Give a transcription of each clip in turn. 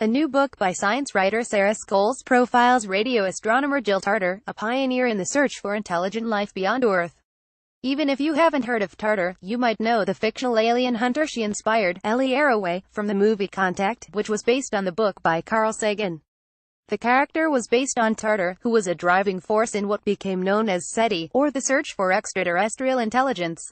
A new book by science writer Sarah Scoles profiles radio astronomer Jill Tarter, a pioneer in the search for intelligent life beyond Earth. Even if you haven't heard of Tarter, you might know the fictional alien hunter she inspired, Ellie Arroway, from the movie Contact, which was based on the book by Carl Sagan. The character was based on Tarter, who was a driving force in what became known as SETI, or the search for extraterrestrial intelligence.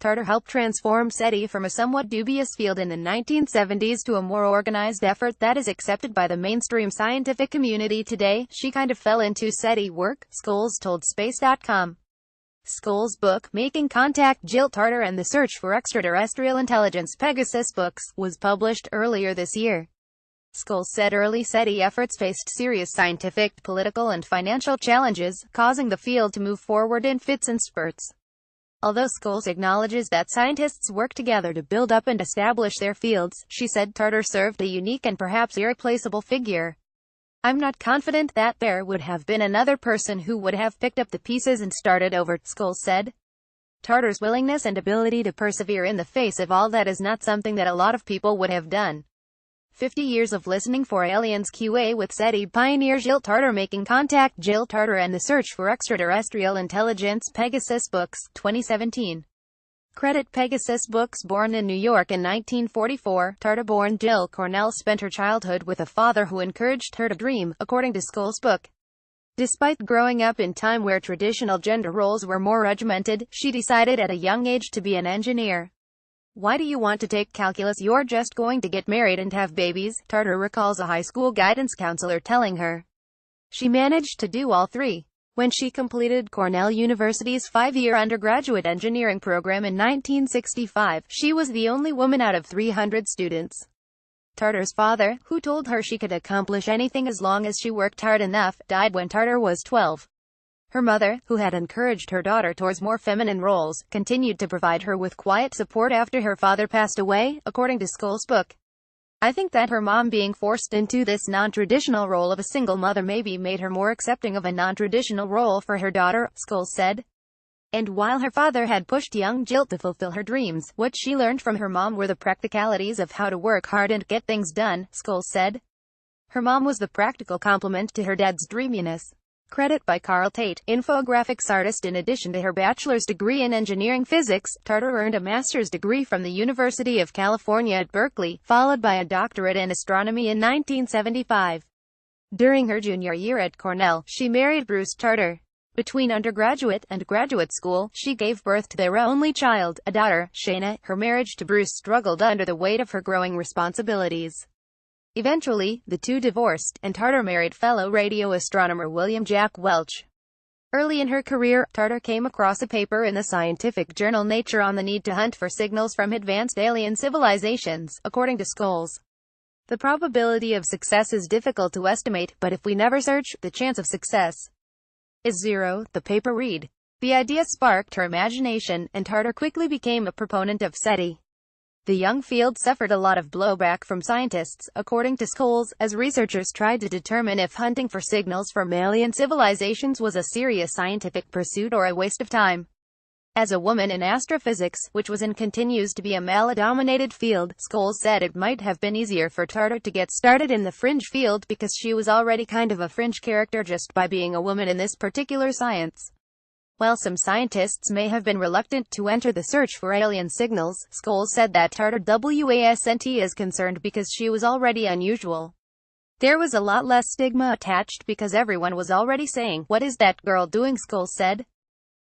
Tarter helped transform SETI from a somewhat dubious field in the 1970s to a more organized effort that is accepted by the mainstream scientific community today. She kind of fell into SETI work, Scoles told Space.com. Scoles' book, Making Contact, Jill Tarter and the Search for Extraterrestrial Intelligence, Pegasus Books, was published earlier this year. Scoles said early SETI efforts faced serious scientific, political and financial challenges, causing the field to move forward in fits and spurts. Although Scoles acknowledges that scientists work together to build up and establish their fields, she said Tarter served a unique and perhaps irreplaceable figure. "I'm not confident that there would have been another person who would have picked up the pieces and started over," Scoles said. Tarter's willingness and ability to persevere in the face of all that is not something that a lot of people would have done. 50 years of listening for aliens QA with SETI pioneer Jill Tarter. Making Contact, Jill Tarter and the Search for Extraterrestrial Intelligence, Pegasus Books, 2017. Credit Pegasus Books. Born in New York in 1944, Tarter-born Jill Cornell spent her childhood with a father who encouraged her to dream, according to Scoles' book. Despite growing up in time where traditional gender roles were more regimented, she decided at a young age to be an engineer. "Why do you want to take calculus? You're just going to get married and have babies," Tarter recalls a high school guidance counselor telling her. She managed to do all three. When she completed Cornell University's 5-year undergraduate engineering program in 1965, she was the only woman out of 300 students. Tarter's father, who told her she could accomplish anything as long as she worked hard enough, died when Tarter was 12. Her mother, who had encouraged her daughter towards more feminine roles, continued to provide her with quiet support after her father passed away, according to Scoles' book. "I think that her mom being forced into this non-traditional role of a single mother maybe made her more accepting of a non-traditional role for her daughter," Scoles said. And while her father had pushed young Jill to fulfill her dreams, what she learned from her mom were the practicalities of how to work hard and get things done, Scoles said. Her mom was the practical complement to her dad's dreaminess. Credit by Carl Tate, infographics artist. In addition to her bachelor's degree in engineering physics, Tarter earned a master's degree from the University of California at Berkeley, followed by a doctorate in astronomy in 1975. During her junior year at Cornell, she married Bruce Tarter. Between undergraduate and graduate school, she gave birth to their only child, a daughter, Shayna. Her marriage to Bruce struggled under the weight of her growing responsibilities. Eventually, the two divorced, and Tarter married fellow radio astronomer William Jack Welch. Early in her career, Tarter came across a paper in the scientific journal Nature on the need to hunt for signals from advanced alien civilizations, according to Scoles. "The probability of success is difficult to estimate, but if we never search, the chance of success is zero," the paper read. The idea sparked her imagination, and Tarter quickly became a proponent of SETI. The young field suffered a lot of blowback from scientists, according to Scoles, as researchers tried to determine if hunting for signals from alien civilizations was a serious scientific pursuit or a waste of time. As a woman in astrophysics, which was and continues to be a male-dominated field, Scoles said it might have been easier for Tarter to get started in the fringe field because she was already kind of a fringe character just by being a woman in this particular science. While some scientists may have been reluctant to enter the search for alien signals, Scoles said that Tarter wasn't as concerned because she was already unusual. There was a lot less stigma attached because everyone was already saying, "What is that girl doing?" Scoles said.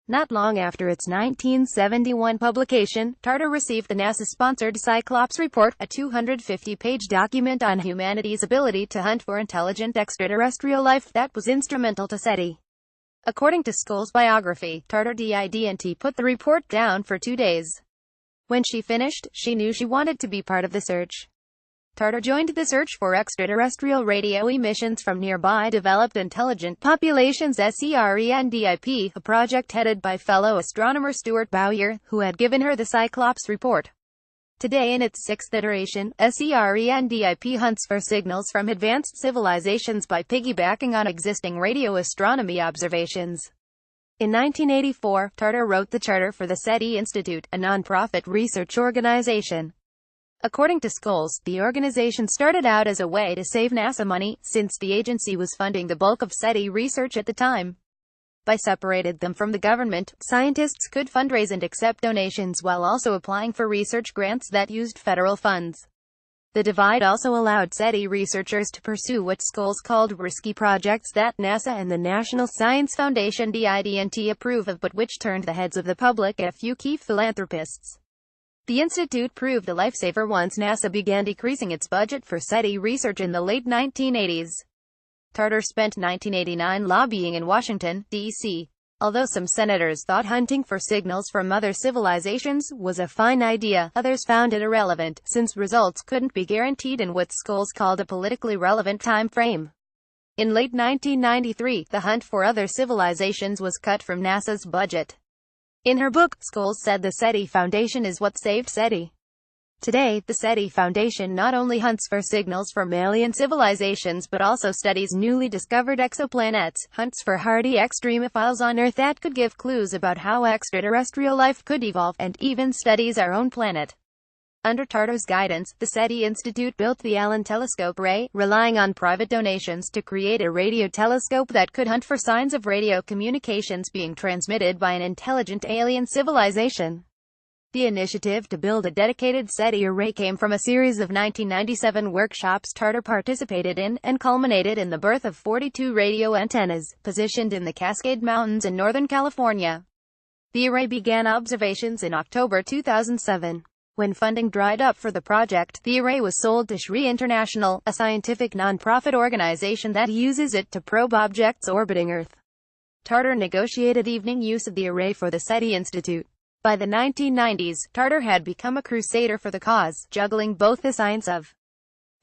Not long after its 1971 publication, Tarter received the NASA-sponsored Cyclops Report, a 250-page document on humanity's ability to hunt for intelligent extraterrestrial life that was instrumental to SETI. According to Scoles' biography, Tarter didn't put the report down for 2 days. When she finished, she knew she wanted to be part of the search. Tarter joined the search for extraterrestrial radio emissions from nearby developed intelligent populations SERENDIP, a project headed by fellow astronomer Stuart Bowyer, who had given her the Cyclops Report. Today, in its 6th iteration, SERENDIP hunts for signals from advanced civilizations by piggybacking on existing radio astronomy observations. In 1984, Tarter wrote the charter for the SETI Institute, a non-profit research organization. According to Scoles, the organization started out as a way to save NASA money, since the agency was funding the bulk of SETI research at the time. By separating them from the government, scientists could fundraise and accept donations while also applying for research grants that used federal funds. The divide also allowed SETI researchers to pursue what Scoles called risky projects that NASA and the National Science Foundation didn't approve of, but which turned the heads of the public and a few key philanthropists. The institute proved a lifesaver once NASA began decreasing its budget for SETI research in the late 1980s. Tarter spent 1989 lobbying in Washington, D.C. Although some senators thought hunting for signals from other civilizations was a fine idea, others found it irrelevant, since results couldn't be guaranteed in what Scoles called a politically relevant time frame. In late 1993, the hunt for other civilizations was cut from NASA's budget. In her book, Scoles said the SETI Foundation is what saved SETI. Today, the SETI Foundation not only hunts for signals from alien civilizations but also studies newly discovered exoplanets, hunts for hardy extremophiles on Earth that could give clues about how extraterrestrial life could evolve, and even studies our own planet. Under Tarter's guidance, the SETI Institute built the Allen Telescope Array, relying on private donations to create a radio telescope that could hunt for signs of radio communications being transmitted by an intelligent alien civilization. The initiative to build a dedicated SETI array came from a series of 1997 workshops Tarter participated in, and culminated in the birth of 42 radio antennas, positioned in the Cascade Mountains in Northern California. The array began observations in October 2007. When funding dried up for the project, the array was sold to SRI International, a scientific non-profit organization that uses it to probe objects orbiting Earth. Tarter negotiated evening use of the array for the SETI Institute. By the 1990s, Tarter had become a crusader for the cause, juggling both the science of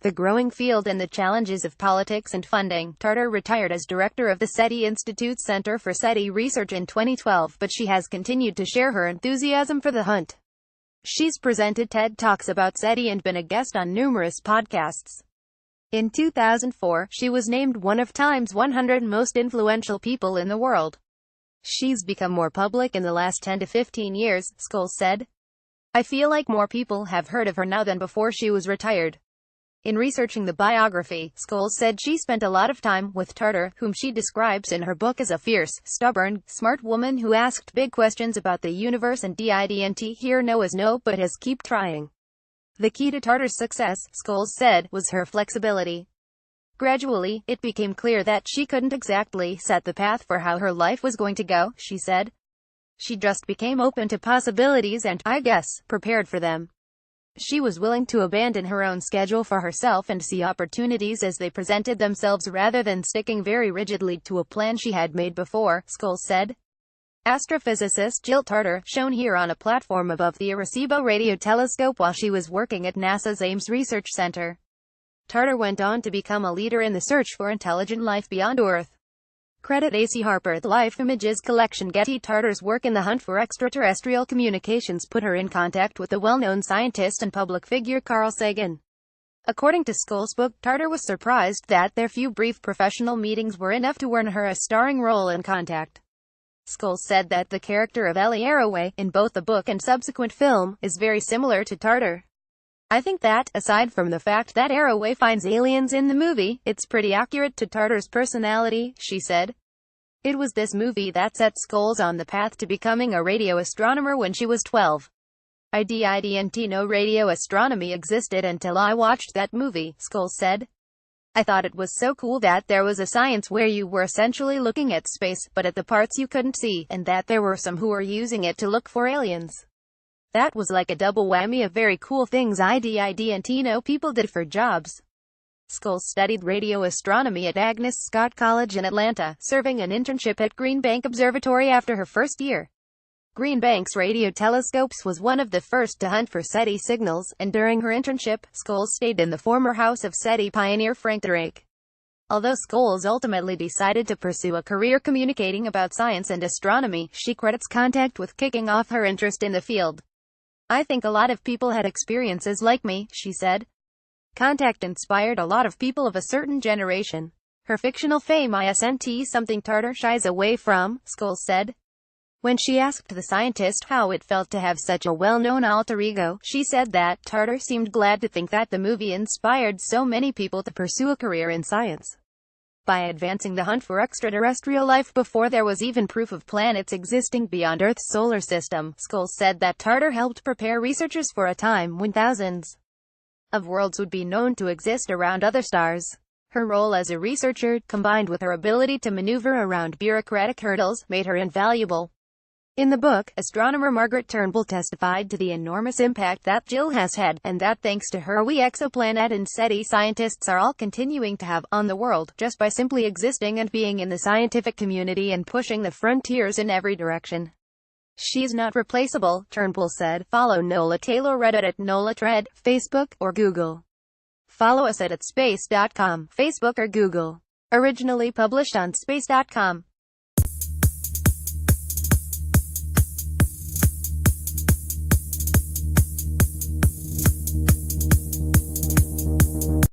the growing field and the challenges of politics and funding. Tarter retired as director of the SETI Institute's Center for SETI Research in 2012, but she has continued to share her enthusiasm for the hunt. She's presented TED Talks about SETI and been a guest on numerous podcasts. In 2004, she was named one of Time's 100 most influential people in the world. She's become more public in the last 10 to 15 years, Scoles said. I feel like more people have heard of her now than before she was retired. In researching the biography, Scoles said she spent a lot of time with Tarter, whom she describes in her book as a fierce, stubborn, smart woman who asked big questions about the universe and didn't hear no as no but has keep trying. The key to Tarter's success, Scoles said, was her flexibility. Gradually, it became clear that she couldn't exactly set the path for how her life was going to go, she said. She just became open to possibilities and, I guess, prepared for them. She was willing to abandon her own schedule for herself and see opportunities as they presented themselves rather than sticking very rigidly to a plan she had made before, Scoles said. Astrophysicist Jill Tarter, shown here on a platform above the Arecibo radio telescope while she was working at NASA's Ames Research Center. Tarter went on to become a leader in the search for intelligent life beyond Earth. Credit A.C. Harper. The Life Images Collection. Getty. Tarter's work in the hunt for extraterrestrial communications put her in contact with the well-known scientist and public figure Carl Sagan. According to Scoles' book, Tarter was surprised that their few brief professional meetings were enough to earn her a starring role in Contact. Scoles said that the character of Ellie Arroway, in both the book and subsequent film, is very similar to Tarter. I think that, aside from the fact that Arroway finds aliens in the movie, it's pretty accurate to Tarter's personality, she said. It was this movie that set Scoles on the path to becoming a radio astronomer when she was 12. I didn't know radio astronomy existed until I watched that movie, Scoles said. I thought it was so cool that there was a science where you were essentially looking at space, but at the parts you couldn't see, and that there were some who were using it to look for aliens. That was like a double whammy of very cool things I didn't know people did for jobs. Scoles studied radio astronomy at Agnes Scott College in Atlanta, serving an internship at Green Bank Observatory after her first year. Green Bank's radio telescopes was one of the first to hunt for SETI signals, and during her internship, Scoles stayed in the former house of SETI pioneer Frank Drake. Although Scoles ultimately decided to pursue a career communicating about science and astronomy, she credits Contact with kicking off her interest in the field. I think a lot of people had experiences like me, she said. Contact inspired a lot of people of a certain generation. Her fictional fame isn't something Tarter shies away from, Scoles said. When she asked the scientist how it felt to have such a well-known alter ego, she said that Tarter seemed glad to think that the movie inspired so many people to pursue a career in science. By advancing the hunt for extraterrestrial life before there was even proof of planets existing beyond Earth's solar system, Scoles said that Tarter helped prepare researchers for a time when thousands of worlds would be known to exist around other stars. Her role as a researcher, combined with her ability to maneuver around bureaucratic hurdles, made her invaluable. In the book, astronomer Margaret Turnbull testified to the enormous impact that Jill has had, and that thanks to her we exoplanet and SETI scientists are all continuing to have on the world, just by simply existing and being in the scientific community and pushing the frontiers in every direction. She's not replaceable, Turnbull said. Follow Nola Taylor Reddit at NolaTred, Facebook, or Google. Follow us at space.com, Facebook or Google. Originally published on space.com.